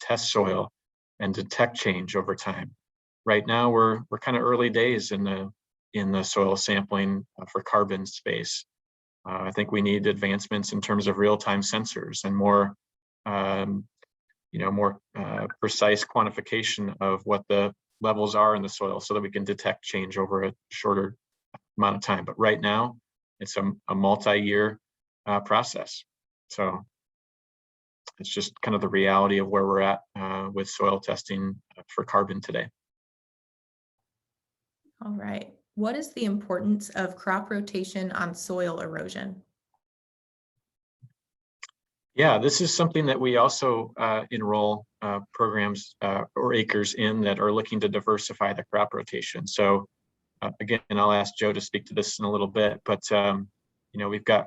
test soil, and detect change over time. Right now, we're kind of early days in the soil sampling for carbon space. I think we need advancements in terms of real-time sensors and more, more precise quantification of what the levels are in the soil so that we can detect change over a shorter amount of time. But right now, it's a multi-year process. So it's just kind of the reality of where we're at with soil testing for carbon today.
All right. What is the importance of crop rotation on soil erosion?
Yeah, this is something that we also enroll programs or acres in that are looking to diversify the crop rotation. So again, I'll ask Joe to speak to this in a little bit, but we've got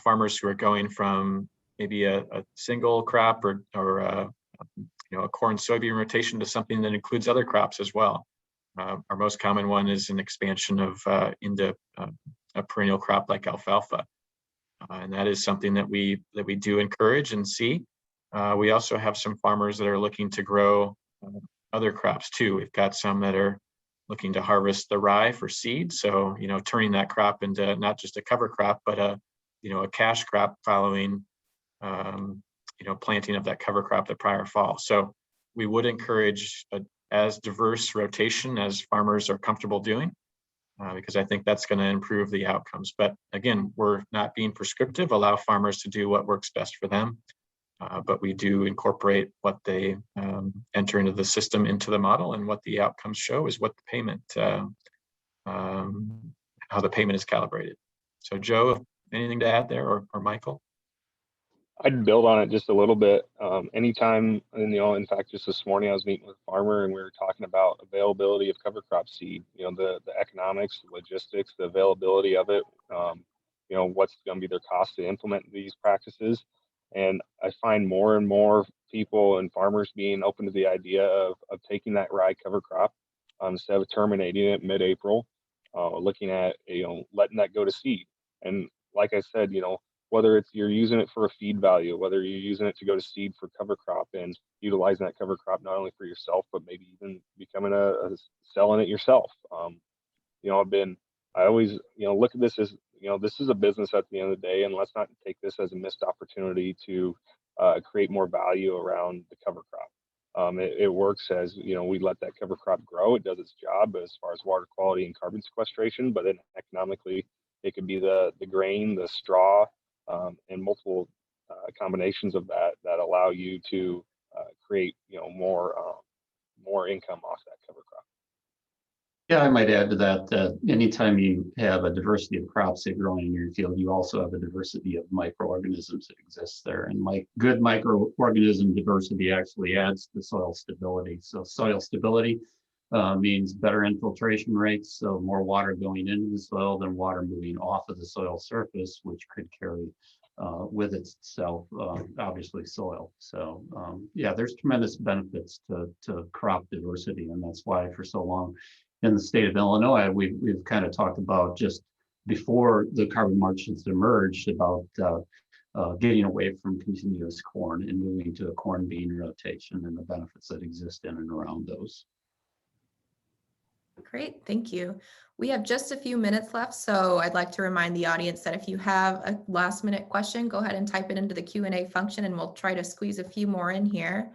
farmers who are going from maybe a single crop or a corn soybean rotation to something that includes other crops as well. Our most common one is an expansion of into a perennial crop like alfalfa. And that is something that we do encourage and see. We also have some farmers that are looking to grow other crops too. We've got some that are looking to harvest the rye for seed. So, turning that crop into not just a cover crop, but a cash crop following, planting of that cover crop the prior fall. So we would encourage as diverse rotation as farmers are comfortable doing. Because I think that's going to improve the outcomes. But again, we're not being prescriptive, allow farmers to do what works best for them. But we do incorporate what they enter into the system, into the model, and what the outcomes show is what the payment, how the payment is calibrated. So Joe, anything to add there, or Michael?
I'd build on it just a little bit. Anytime, and in fact, just this morning I was meeting with a farmer and we were talking about availability of cover crop seed. The economics, the logistics, the availability of it. What's going to be their cost to implement these practices. And I find more and more people and farmers being open to the idea of taking that rye cover crop instead of terminating it mid-April, looking at letting that go to seed. And like I said, whether it's you're using it for a feed value, whether you're using it to go to seed for cover crop and utilizing that cover crop not only for yourself, but maybe even becoming selling it yourself. I always, look at this as, this is a business at the end of the day, and let's not take this as a missed opportunity to create more value around the cover crop. It works as, we let that cover crop grow. It does its job as far as water quality and carbon sequestration, but then economically, it could be the grain, the straw, and multiple combinations of that allow you to create more income off that cover crop.
Yeah, I might add to that anytime you have a diversity of crops that grow in your field, you also have a diversity of microorganisms that exist there. And good microorganism diversity actually adds to soil stability. So soil stability means better infiltration rates, so more water going into the soil than water moving off of the soil surface, which could carry with itself, obviously, soil. So there's tremendous benefits to crop diversity, and that's why for so long in the state of Illinois, we've kind of talked about, just before the carbon markets emerged, about getting away from continuous corn and moving to a corn bean rotation and the benefits that exist in and around those.
Great, thank you. We have just a few minutes left, so I'd like to remind the audience that if you have a last minute question, go ahead and type it into the Q&A function and we'll try to squeeze a few more in here.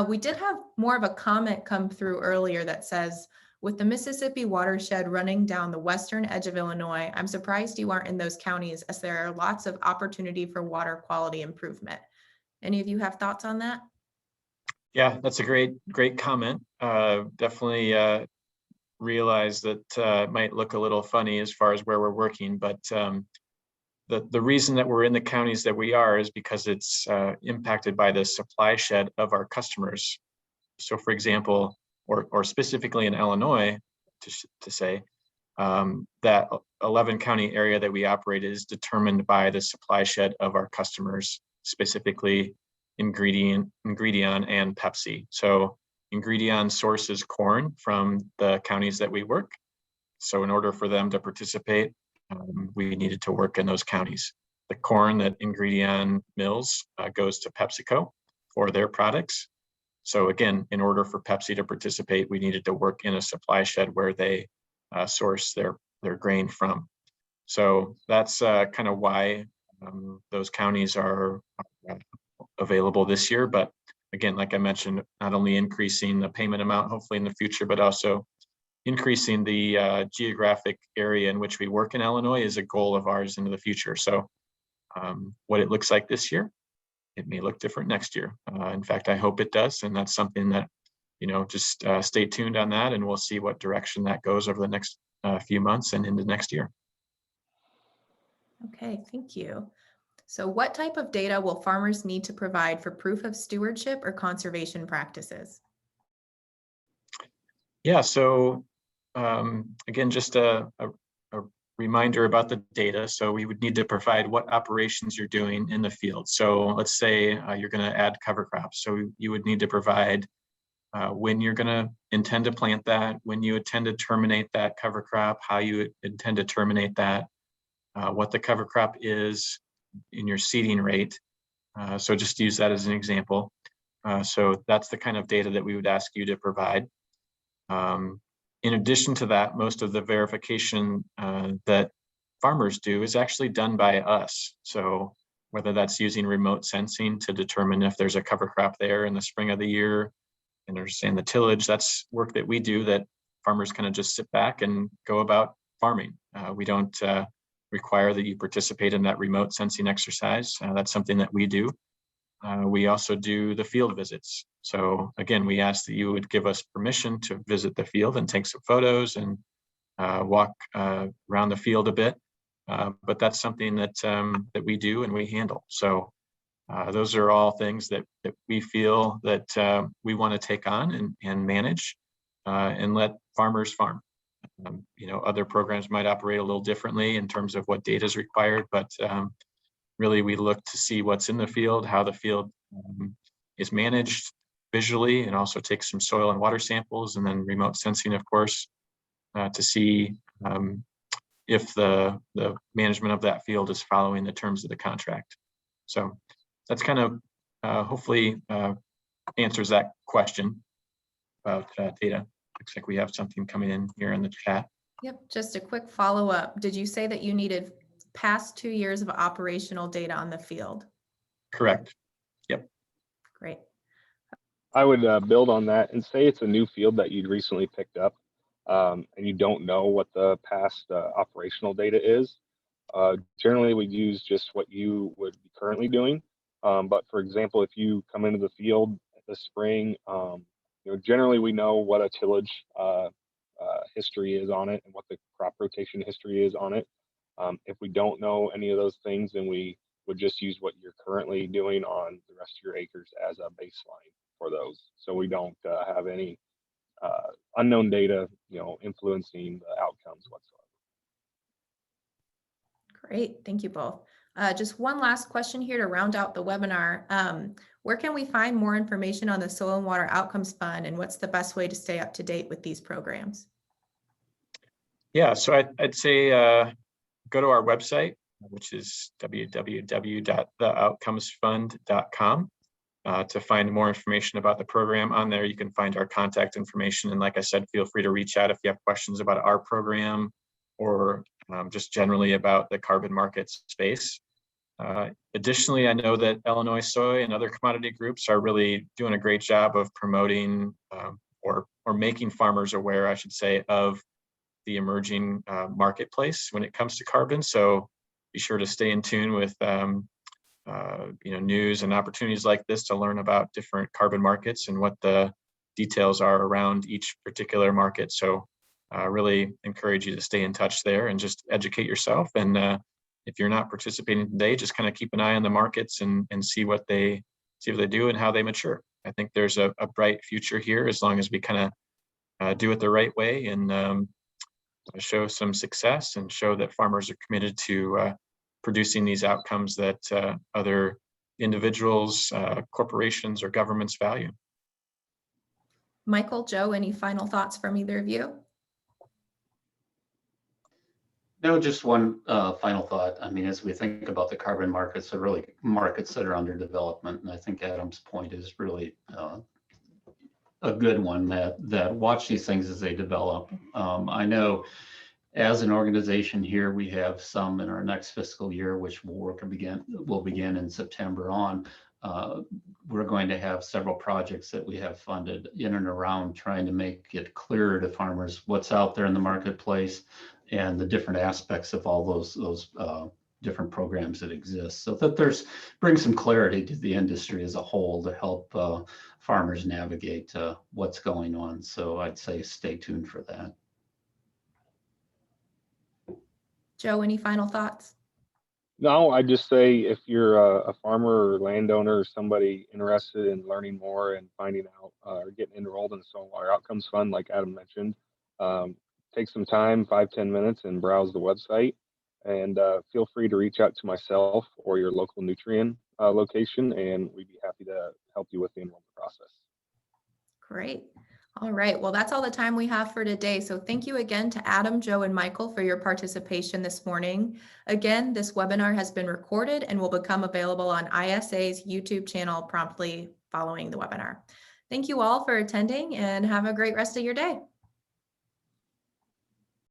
We did have more of a comment come through earlier that says, with the Mississippi watershed running down the western edge of Illinois, I'm surprised you aren't in those counties, as there are lots of opportunity for water quality improvement. Any of you have thoughts on that?
Yeah, that's a great comment. Definitely realize that it might look a little funny as far as where we're working, but the reason that we're in the counties that we are is because it's impacted by the supply shed of our customers. So for example, or specifically in Illinois, to say, that 11 county area that we operate is determined by the supply shed of our customers, specifically Ingredion and Pepsi. So Ingredion sources corn from the counties that we work. So in order for them to participate, we needed to work in those counties. The corn that Ingredion mills goes to PepsiCo for their products. So again, in order for Pepsi to participate, we needed to work in a supply shed where they source their grain from. So that's kind of why those counties are available this year. But again, like I mentioned, not only increasing the payment amount, hopefully in the future, but also increasing the geographic area in which we work in Illinois is a goal of ours into the future. So what it looks like this year, it may look different next year. In fact, I hope it does. And that's something that, just stay tuned on that, and we'll see what direction that goes over the next few months and into next year.
Okay, thank you. So what type of data will farmers need to provide for proof of stewardship or conservation practices?
Yeah, so again, just a reminder about the data. So we would need to provide what operations you're doing in the field. So let's say you're going to add cover crops. So you would need to provide when you're going to intend to plant that, when you intend to terminate that cover crop, how you intend to terminate that, what the cover crop is in your seeding rate. So just use that as an example. So that's the kind of data that we would ask you to provide. In addition to that, most of the verification that farmers do is actually done by us. So whether that's using remote sensing to determine if there's a cover crop there in the spring of the year and understand the tillage, that's work that we do that farmers kind of just sit back and go about farming. We don't require that you participate in that remote sensing exercise. That's something that we do. We also do the field visits. So again, we ask that you would give us permission to visit the field and take some photos and walk around the field a bit. But that's something that that we do and we handle. So those are all things that we feel that we want to take on and manage and let farmers farm. Other programs might operate a little differently in terms of what data is required, but really we look to see what's in the field, how the field is managed visually, and also take some soil and water samples, and then remote sensing, of course, to see if the management of that field is following the terms of the contract. So that's kind of hopefully answers that question about data. Looks like we have something coming in here in the chat.
Yep, just a quick follow-up. Did you say that you needed past 2 years of operational data on the field?
Correct. Yep.
Great.
I would build on that and say it's a new field that you'd recently picked up and you don't know what the past operational data is. Generally, we'd use just what you would be currently doing. But for example, if you come into the field this spring, generally we know what a tillage history is on it and what the crop rotation history is on it. If we don't know any of those things, then we would just use what you're currently doing on the rest of your acres as a baseline for those. So we don't have any unknown data, influencing the outcomes whatsoever.
Great, thank you both. Just one last question here to round out the webinar. Where can we find more information on the Soil and Water Outcomes Fund, and what's the best way to stay up to date with these programs?
Yeah, so I'd say go to our website, which is www.theoutcomesfund.com to find more information about the program. On there, you can find our contact information. And like I said, feel free to reach out if you have questions about our program or just generally about the carbon market space. Additionally, I know that Illinois Soy and other commodity groups are really doing a great job of promoting or making farmers aware, I should say, of the emerging marketplace when it comes to carbon. So be sure to stay in tune with news and opportunities like this to learn about different carbon markets and what the details are around each particular market. So really encourage you to stay in touch there and just educate yourself. And if you're not participating today, just kind of keep an eye on the markets and see what they do and how they mature. I think there's a bright future here as long as we kind of do it the right way and show some success and show that farmers are committed to producing these outcomes that other individuals, corporations, or governments value.
Michael, Joe, any final thoughts from either of you?
No, just one final thought. I mean, as we think about the carbon markets, they're really markets that are under development. And I think Adam's point is really a good one, that watch these things as they develop. I know As an organization here, we have some in our next fiscal year, which will begin in September on. We're going to have several projects that we have funded in and around trying to make it clearer to farmers what's out there in the marketplace and the different aspects of all those different programs that exist, so that brings some clarity to the industry as a whole to help farmers navigate what's going on. So I'd say stay tuned for that.
Joe, any final thoughts?
No, I just say if you're a farmer or landowner or somebody interested in learning more and finding out or getting enrolled in the Soil and Water Outcomes Fund, like Adam mentioned, take some time, 5-10 minutes, and browse the website. And feel free to reach out to myself or your local nutrient location, and we'd be happy to help you with the enrollment process.
Great. All right. Well, that's all the time we have for today. So thank you again to Adam, Joe, and Michael for your participation this morning. Again, this webinar has been recorded and will become available on ISA's YouTube channel promptly following the webinar. Thank you all for attending and have a great rest of your day.